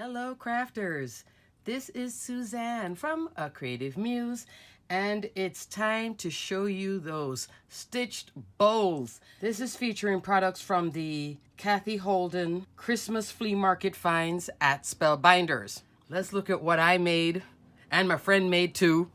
Hello crafters, this is Suzanne from A Creative Muse, and it's time to show you those stitched bowls. This is featuring products from the Cathe Holden Christmas Flea Market finds at Spellbinders. Let's look at what I made, and my friend made too,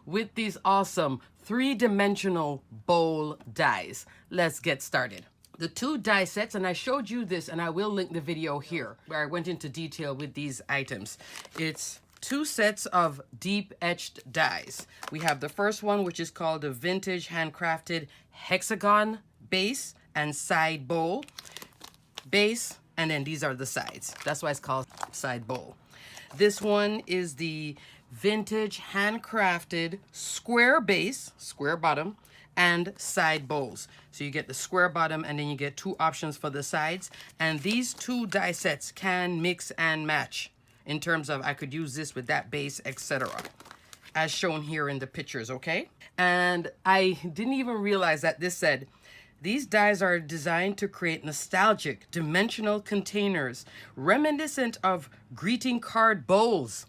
with these awesome three-dimensional bowl dies. Let's get started. The two die sets, and I showed you this, and I will link the video here where I went into detail with these items. It's two sets of deep etched dies. We have the first one, which is called the vintage handcrafted hexagon base and side bowl base, and then these are the sides. That's why it's called side bowl. This one is the vintage handcrafted square base, square bottom, and side bowls. So you get the square bottom and then you get two options for the sides. And these two die sets can mix and match in terms of I could use this with that base, etc. as shown here in the pictures, okay? And I didn't even realize that this said, these dies are designed to create nostalgic dimensional containers reminiscent of greeting card bowls.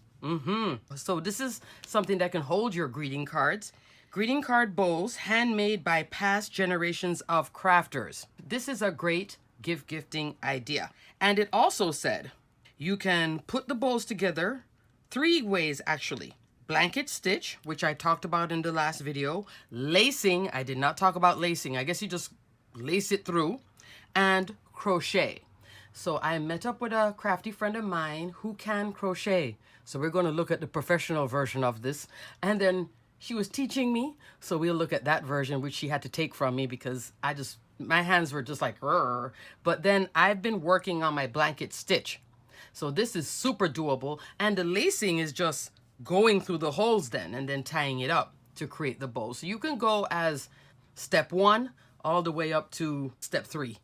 So this is something that can hold your greeting cards. Greeting card bowls handmade by past generations of crafters. This is a great gifting idea. And it also said you can put the bowls together three ways actually. Blanket stitch, which I talked about in the last video. Lacing, I did not talk about lacing. I guess you just lace it through. And crochet. So I met up with a crafty friend of mine who can crochet. So we're going to look at the professional version of this. And then she was teaching me, so we'll look at that version, which she had to take from me because my hands were just like, rrr. But then I've been working on my blanket stitch. So this is super doable. And the lacing is just going through the holes then and then tying it up to create the bow. So you can go as step 1 all the way up to step 3,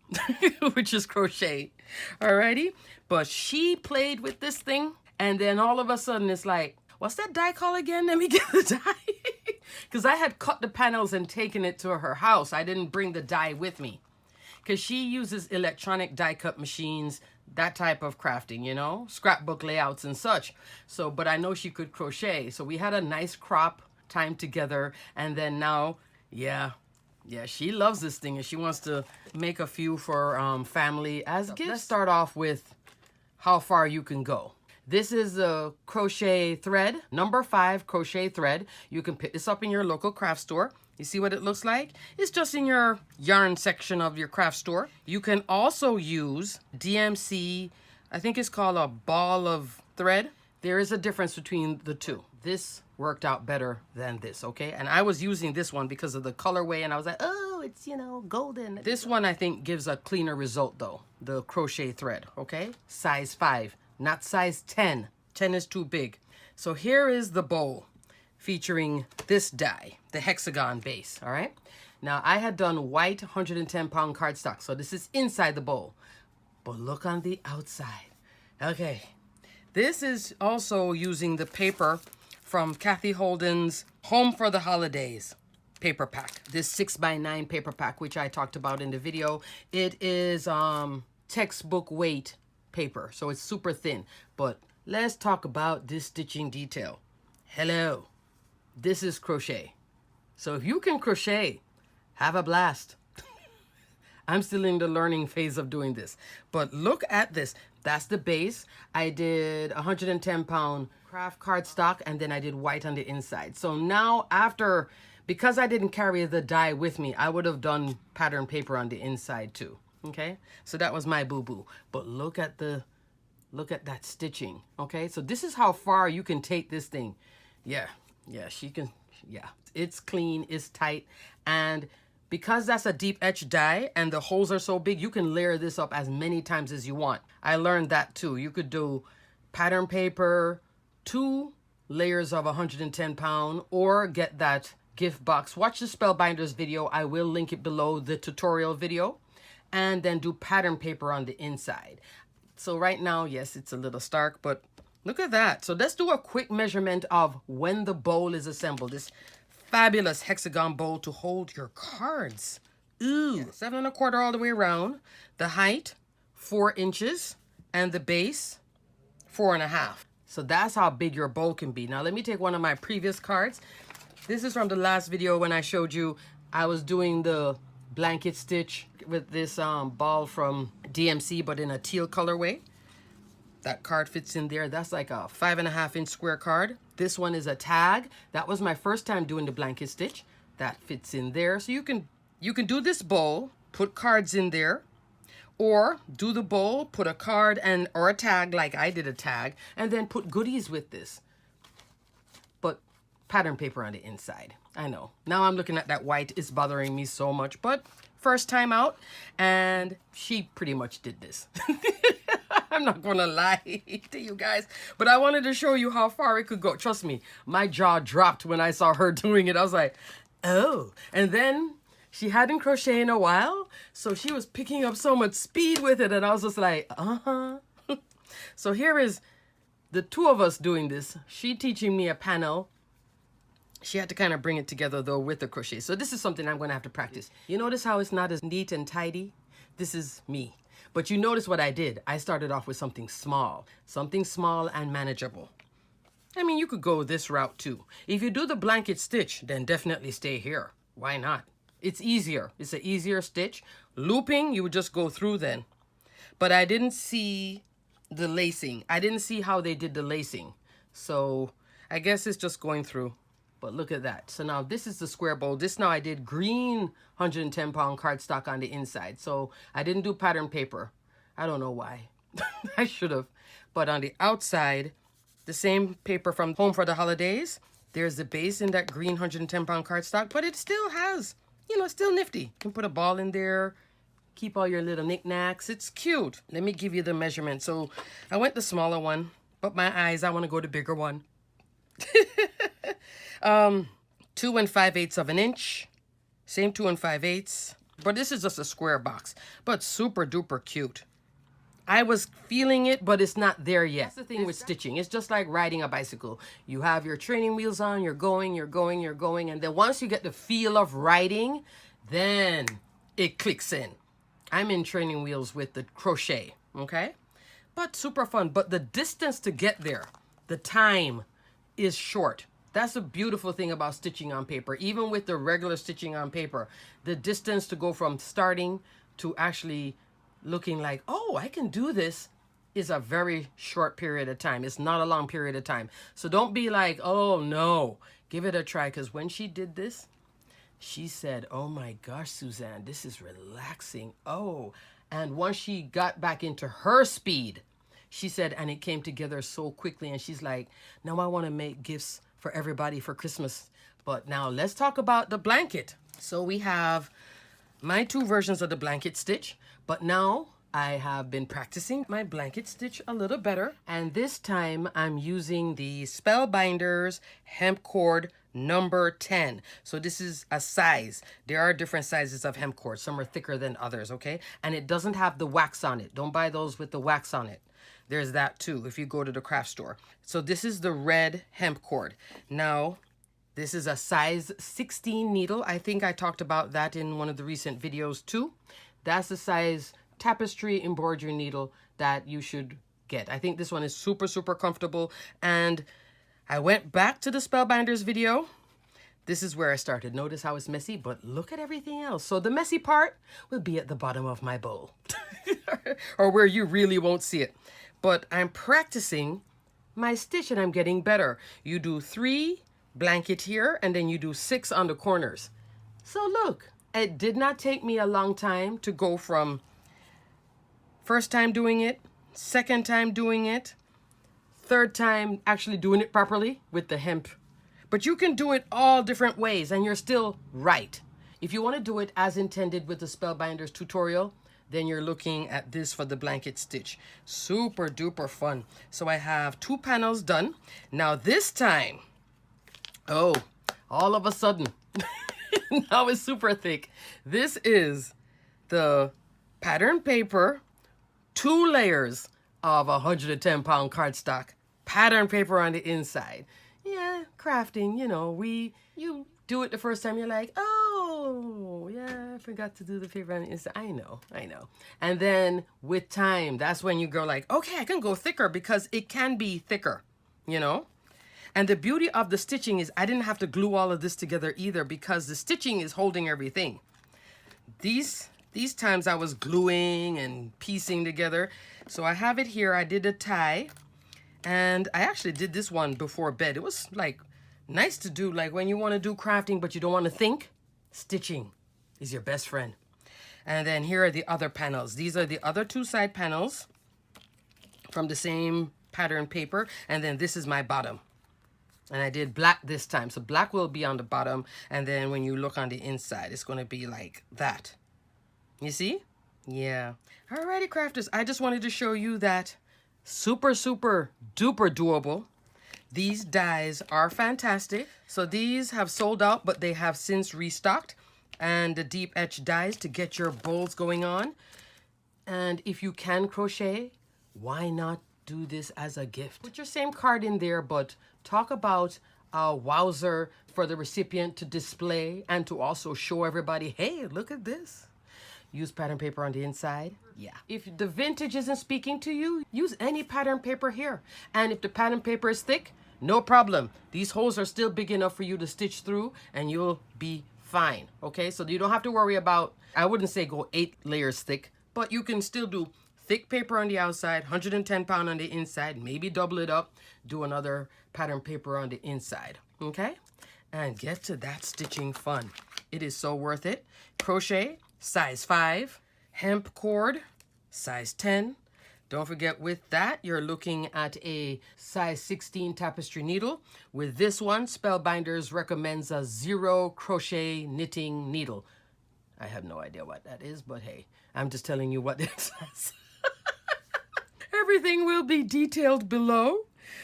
which is crochet. Alrighty. But she played with this thing. And then all of a sudden it's like, what's that die called again? Let me get the die. Because I had cut the panels and taken it to her house. I didn't bring the die with me. Because she uses electronic die cut machines, that type of crafting, you know, scrapbook layouts and such. So, but I know she could crochet. So we had a nice crop time together. And then now, yeah, she loves this thing and she wants to make a few for family as gifts. Let's start off with how far you can go. This is a crochet thread, number 5 crochet thread. You can pick this up in your local craft store. You see what it looks like? It's just in your yarn section of your craft store. You can also use DMC, I think it's called a ball of thread. There is a difference between the two. This worked out better than this, okay? And I was using this one because of the colorway and I was like, oh, it's, you know, golden. This one I think gives a cleaner result though, the crochet thread, okay? Size 5. Not size 10. 10 is too big. So here is the bowl featuring this die, the hexagon base, all right? Now, I had done white 110-pound cardstock, so this is inside the bowl. But look on the outside. Okay. This is also using the paper from Cathe Holden's Home for the Holidays paper pack. This 6x9 paper pack, which I talked about in the video. It is textbook weight paper, so it's super thin. But let's talk about this stitching detail. Hello, this is crochet. So if you can crochet, have a blast. I'm still in the learning phase of doing this, but look at this. That's the base. I did 110-pound craft cardstock and then I did white on the inside. So now after, because I didn't carry the die with me, I would have done pattern paper on the inside too. Okay, so that was my boo-boo. But look at that stitching. Okay, so this is how far you can take this thing. Yeah, she can. Yeah, it's clean, it's tight, and because that's a deep etched die and the holes are so big, you can layer this up as many times as you want. I learned that too. You could do pattern paper, 2 layers of 110-pound, or get that gift box. Watch the Spellbinders video. I will link it below the tutorial video. And then do pattern paper on the inside. So right now, yes, it's a little stark, but look at that. So let's do a quick measurement of when the bowl is assembled. This fabulous hexagon bowl to hold your cards. Ooh, 7 1/4 all the way around. The height, 4 inches. and the base 4.5. So that's how big your bowl can be. Now let me take one of my previous cards. This is from the last video when I showed you I was doing the blanket stitch with this ball from DMC, but in a teal colorway. That card fits in there. That's like a 5.5-inch square card. This one is a tag. That was my first time doing the blanket stitch. That fits in there. So you can do this bowl, put cards in there, or do the bowl, put a card and or a tag like I did a tag, and then put goodies with this. But pattern paper on the inside. I know. Now I'm looking at that white. It's bothering me so much. But first time out, and she pretty much did this. I'm not gonna lie to you guys, but I wanted to show you how far it could go. Trust me, my jaw dropped when I saw her doing it. I was like, oh. And then she hadn't crocheted in a while, so she was picking up so much speed with it, and I was just like, uh-huh. So here is the two of us doing this. She teaching me a panel. She had to kind of bring it together, though, with the crochet. So this is something I'm going to have to practice. You notice how it's not as neat and tidy? This is me. But you notice what I did. I started off with something small and manageable. I mean, you could go this route, too. If you do the blanket stitch, then definitely stay here. Why not? It's easier. It's an easier stitch. Looping, you would just go through then. But I didn't see the lacing. I didn't see how they did the lacing. So I guess it's just going through. But look at that. So now this is the square bowl. This now I did green 110-pound cardstock on the inside. So I didn't do pattern paper. I don't know why. I should have. But on the outside, the same paper from Home for the Holidays. There's the base in that green 110-pound cardstock. But it still has, you know, still nifty. You can put a ball in there. Keep all your little knickknacks. It's cute. Let me give you the measurement. So I went the smaller one. But my eyes, I want to go the bigger one. 2 5/8 of an inch, same 2 5/8, but this is just a square box, but super duper cute. I was feeling it, but it's not there yet. That's the thing with stitching. It's just like riding a bicycle. You have your training wheels on, you're going, and then once you get the feel of riding, then it clicks in. I'm in training wheels with the crochet, okay? But super fun, but the distance to get there, the time is short. That's a beautiful thing about stitching on paper. Even with the regular stitching on paper, the distance to go from starting to actually looking like, oh, I can do this, is a very short period of time. It's not a long period of time. So don't be like, oh no, give it a try. Because when she did this, she said, oh my gosh, Suzanne, this is relaxing. Oh, and once she got back into her speed, she said, and it came together so quickly. And she's like, now I want to make gifts for everybody for Christmas. But now let's talk about the blanket. So we have my two versions of the blanket stitch, but now I have been practicing my blanket stitch a little better. And this time I'm using the Spellbinders hemp cord number 10. So this is a size. There are different sizes of hemp cord. Some are thicker than others, okay? And it doesn't have the wax on it. Don't buy those with the wax on it. There's that too if you go to the craft store. So this is the red hemp cord. Now, this is a size 16 needle. I think I talked about that in one of the recent videos too. That's the size tapestry embroidery needle that you should get. I think this one is super, super comfortable. And I went back to the Spellbinders video. This is where I started. Notice how it's messy, but look at everything else. So the messy part will be at the bottom of my bowl or where you really won't see it. But I'm practicing my stitch and I'm getting better. You do 3 blanket here and then you do 6 on the corners. So look, it did not take me a long time to go from first time doing it, second time doing it, third time actually doing it properly with the hemp. But you can do it all different ways and you're still right. If you want to do it as intended with the Spellbinders tutorial, then you're looking at this for the blanket stitch. Super duper fun. So I have 2 panels done. Now this time, oh, all of a sudden, now it's super thick. This is the pattern paper, 2 layers of 110-pound cardstock, pattern paper on the inside. Yeah, crafting, you know, you do it the first time, you're like, oh, yeah, forgot to do the paper on the inside. I know. And then with time, that's when you go like, okay, I can go thicker because it can be thicker, you know? And the beauty of the stitching is I didn't have to glue all of this together either because the stitching is holding everything. These times I was gluing and piecing together. So I have it here. I did a tie. And I actually did this one before bed. It was like nice to do, like when you want to do crafting but you don't want to think. Stitching is your best friend. And then here are the other panels. These are the other two side panels from the same pattern paper. And then this is my bottom. And I did black this time. So black will be on the bottom. And then when you look on the inside, it's going to be like that. You see? Yeah. Alrighty, crafters. I just wanted to show you that super, super duper doable. These dies are fantastic. So these have sold out, but they have since restocked. And the deep etch dies to get your bowls going on. And if you can crochet, why not do this as a gift? Put your same card in there, but talk about a wowzer for the recipient to display and to also show everybody, hey, look at this. Use pattern paper on the inside. Yeah. If the vintage isn't speaking to you, use any pattern paper here. And if the pattern paper is thick, no problem. These holes are still big enough for you to stitch through and you'll be fine. Okay, so you don't have to worry about, I wouldn't say go 8 layers thick, but you can still do thick paper on the outside, 110 pound on the inside, maybe double it up, do another pattern paper on the inside. Okay, and get to that stitching fun. It is so worth it. Crochet, size 5, hemp cord, size 10. Don't forget with that, you're looking at a size 16 tapestry needle. With this one, Spellbinders recommends a 0 crochet knitting needle. I have no idea what that is, but hey, I'm just telling you what it says. Everything will be detailed below.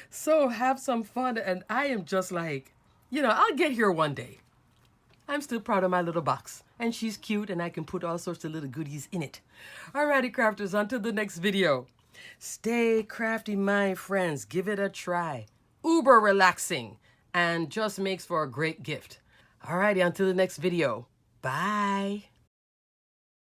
So have some fun. And I am just like, you know, I'll get here one day. I'm still proud of my little box. And she's cute and I can put all sorts of little goodies in it. Alrighty, crafters, until the next video. Stay crafty, my friends. Give it a try. Uber relaxing and just makes for a great gift. Alrighty, until the next video. Bye.